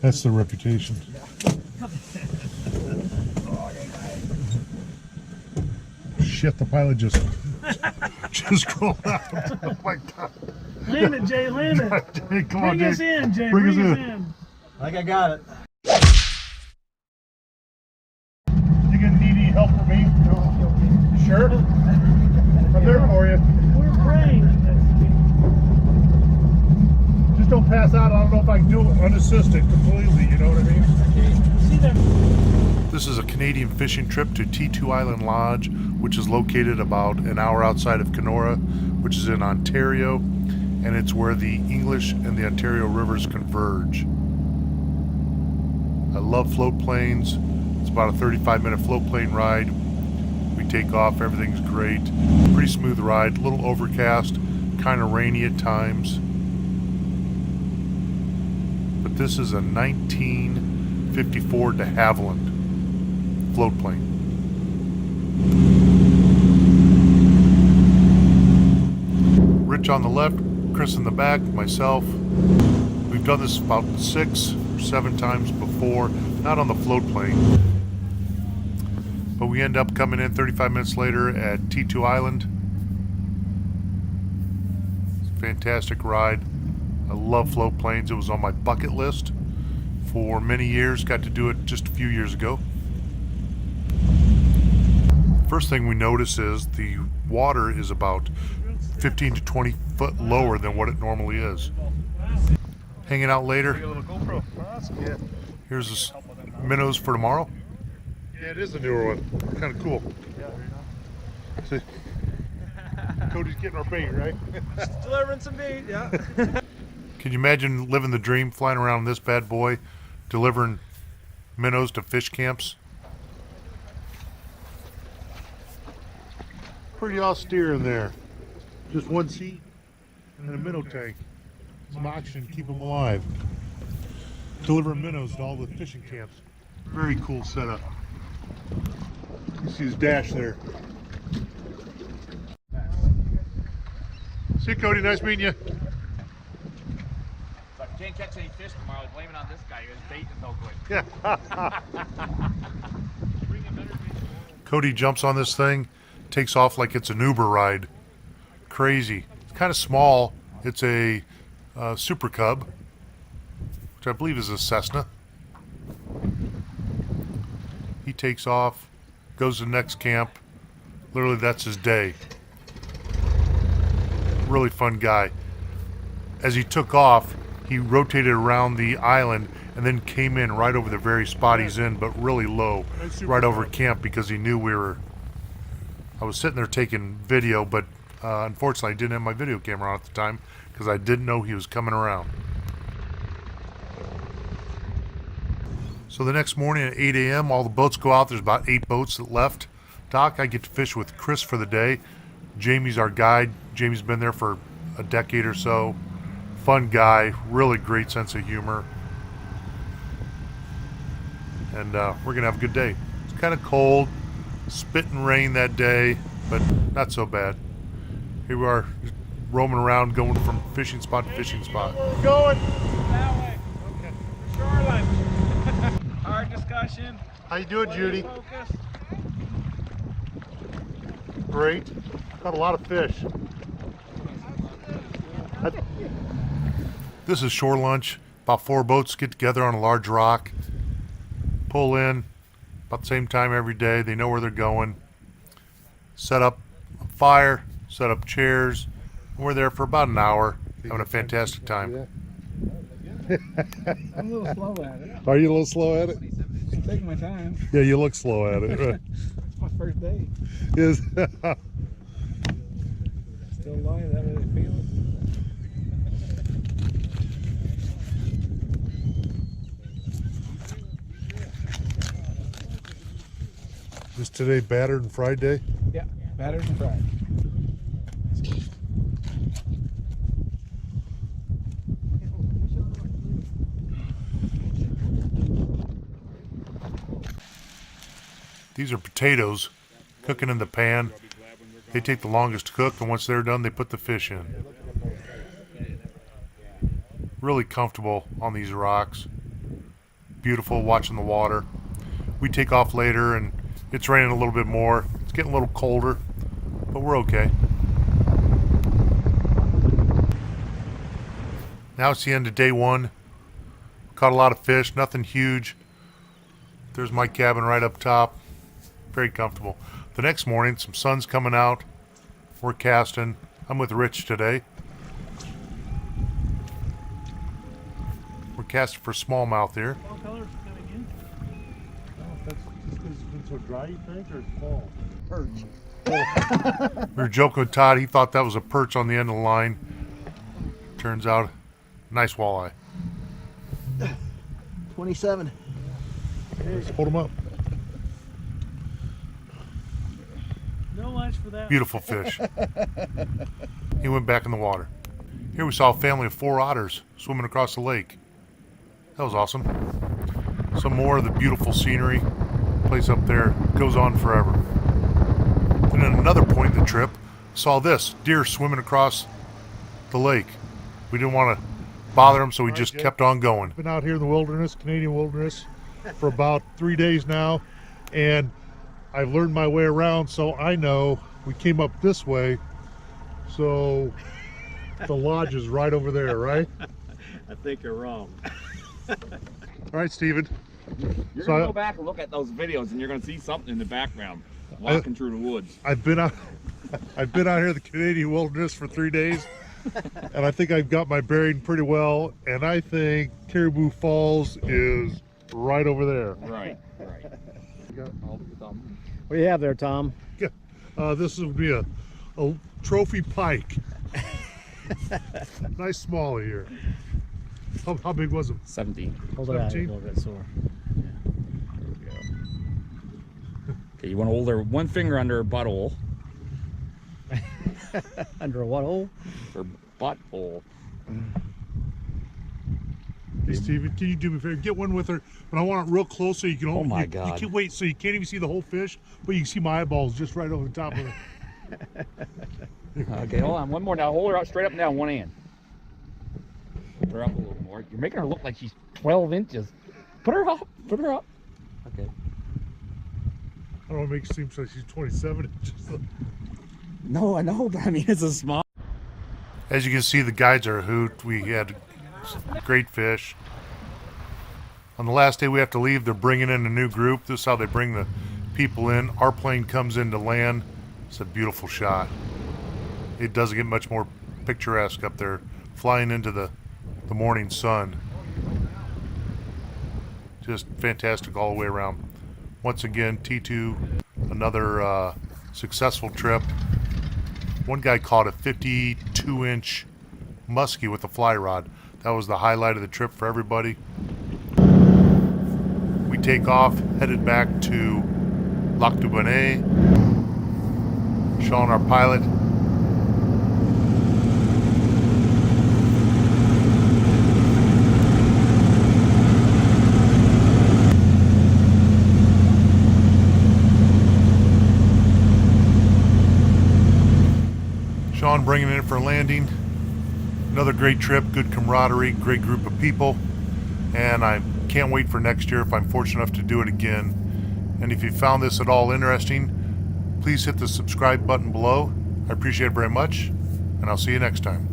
That's the reputation. Shit, the pilot just crawled out. Oh my God. Land it, Jay, land it. Jay, come on, Bring us in, Jay. Bring us in. I think I got it. You gonna need any help from me? No. You sure? I'm there for you. We're praying. Just don't pass out. I don't know if I can do it unassisted completely, you know what I mean? See that? This is a Canadian fishing trip to T2 Island Lodge, which is located about an hour outside of Kenora, which is in Ontario, and it's where the English and the Ontario rivers converge. I love float planes. It's about a 35-minute float plane ride. We take off, everything's great. Pretty smooth ride, a little overcast, kind of rainy at times. But this is a 1954 de Havilland float plane. Rich on the left, Chris in the back, myself. We've done this about 6 or 7 times before, not on the float plane. But we end up coming in 35 minutes later at T2 Island. It's a fantastic ride. I love float planes. It was on my bucket list for many years. Got to do it just a few years ago. First thing we notice is the water is about 15 to 20 foot lower than what it normally is. Hanging out later. Here's this minnows for tomorrow. Yeah, it is a newer one. Kind of cool. See, Cody's getting our bait, right? Just delivering some bait, yeah. Can you imagine living the dream, flying around this bad boy, delivering minnows to fish camps? Pretty austere in there. Just one seat and a minnow tank. Some oxygen, keep them alive. Delivering minnows to all the fishing camps. Very cool setup. You see his dash there. See you, Cody. Nice meeting you. So if you can't catch any fish tomorrow, blame it on this guy. His bait is no good. Cody jumps on this thing, takes off like it's an Uber ride. Crazy. It's kind of small. It's a Super Cub, which I believe is a Cessna. He takes off, goes to the next camp. Literally, that's his day. Really fun guy. As he took off, he rotated around the island and then came in right over the very spot he's in, but really low, right over camp, because he knew I was sitting there taking video, but unfortunately I didn't have my video camera on at the time because I didn't know he was coming around. So the next morning at 8 a.m. all the boats go out. There's about 8 boats that left dock. I get to fish with Chris for the day. Jamie's our guide. Jamie's been there for a decade or so. Fun guy, really great sense of humor. And we're gonna have a good day. It's kind of cold, spitting rain that day, but not so bad. Here we are, just roaming around, going from fishing spot to fishing spot. We're going that way. Okay. Shoreline. Hard discussion. How you doing, Judy? Focus. Great. Got a lot of fish. This is shore lunch. About 4 boats get together on a large rock, pull in about the same time every day. They know where they're going. Set up a fire, set up chairs. We're there for about an hour, having a fantastic time. I'm a little slow at it. Are you a little slow at it? I'm taking my time. Yeah, you look slow at it. Right? It's my first day. Yes. Still lying, that really feel it. Is today battered and fried day? Yeah, battered and fried. These are potatoes cooking in the pan. They take the longest to cook, and once they're done, they put the fish in. Really comfortable on these rocks. beautiful watching the water. We take off later and it's raining a little bit more. It's getting a little colder, but we're okay. Now it's the end of day one. Caught a lot of fish, nothing huge. There's my cabin right up top. Very comfortable. The next morning, some sun's coming out. We're casting. I'm with Rich today. We're casting for smallmouth here. Fall colors coming in. That's just because it's been so dry, you think, or it's fall? Perch. We were joking with Todd. He thought that was a perch on the end of the line. Turns out, nice walleye. 27. Let's hold them up. No lunch for that. Beautiful fish. He went back in the water. Here we saw a family of 4 otters swimming across the lake. That was awesome. Some more of the beautiful scenery. Place up there goes on forever. Then at another point in the trip, saw this deer swimming across the lake. We didn't want to bother them, so we just kept on going. Been out here in the wilderness, Canadian wilderness, for about 3 days now, and I've learned my way around, so I know we came up this way, so the lodge is right over there, right? I think you're wrong. All right, Steven. You're So gonna go back and look at those videos, and you're gonna see something in the background walking through the woods. I've been out here in the Canadian wilderness for 3 days, and I think I've got my bearing pretty well, and I think Caribou Falls is right over there. Right, right. Hold your thumb. What do you have there, Tom? This would be a trophy pike. Nice smallie here. How big was it? 17. Hold it out. 17? A little bit sore. There we go. Okay, you want to hold her one finger under her butthole. Under a what hole? Her butthole. Hey, Steven, can you do me a favor? Get one with her, but I want it real close so you can. Oh my you God. can't wait, so you can't even see the whole fish, but you can see my eyeballs just right over the top of it. Okay, hold on. One more now. Hold her out straight up and down, one hand. Put her up a little more. You're making her look like she's 12 inches. Put her up. Put her up. Okay. I don't want to make it seem like she's 27 inches. No, I know, but I mean, it's a small. As you can see, the guides are a hoot. We had great fish. On the last day we have to leave, they're bringing in a new group. This is how they bring the people in. Our plane comes in to land. It's a beautiful shot. It doesn't get much more picturesque up there, flying into the morning sun. Just fantastic all the way around. Once again, T2, another successful trip. One guy caught a 52-inch muskie with a fly rod. That was the highlight of the trip for everybody. We take off, headed back to Lac du Bonnet. Sean, our pilot. Sean bringing it in for a landing. Another great trip, good camaraderie, great group of people, and I can't wait for next year if I'm fortunate enough to do it again. And if you found this at all interesting, please hit the subscribe button below. I appreciate it very much, and I'll see you next time.